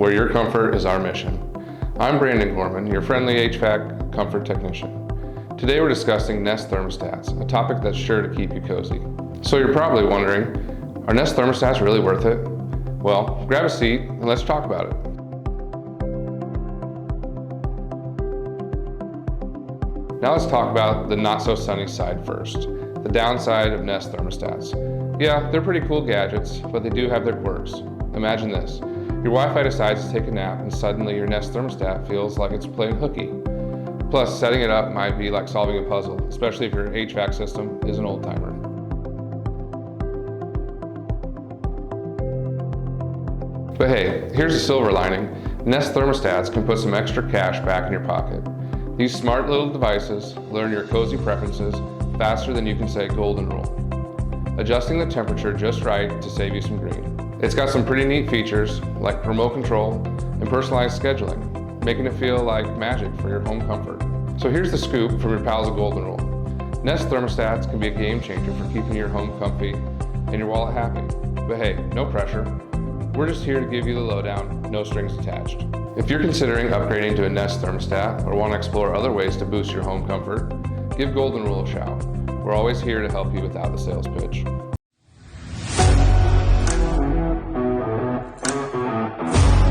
where your comfort is our mission. I'm Brandin Gorman, your friendly HVAC comfort technician. Today we're discussing Nest thermostats, a topic that's sure to keep you cozy. So you're probably wondering, are Nest thermostats really worth it? Well, grab a seat and let's talk about it. Now let's talk about the not so sunny side first, the downside of Nest thermostats. Yeah, they're pretty cool gadgets, but they do have their quirks. Imagine this, your Wi-Fi decides to take a nap and suddenly your Nest thermostat feels like it's playing hooky. Plus, setting it up might be like solving a puzzle, especially if your HVAC system is an old timer. But hey, here's a silver lining. Nest thermostats can put some extra cash back in your pocket. These smart little devices learn your cozy preferences faster than you can say golden rule, adjusting the temperature just right to save you some green. It's got some pretty neat features like remote control and personalized scheduling, making it feel like magic for your home comfort. So here's the scoop from your pals at Golden Rule. Nest thermostats can be a game changer for keeping your home comfy and your wallet happy. But hey, no pressure. We're just here to give you the lowdown, no strings attached. If you're considering upgrading to a Nest thermostat or want to explore other ways to boost your home comfort, give Golden Rule a shout. We're always here to help you without the sales pitch.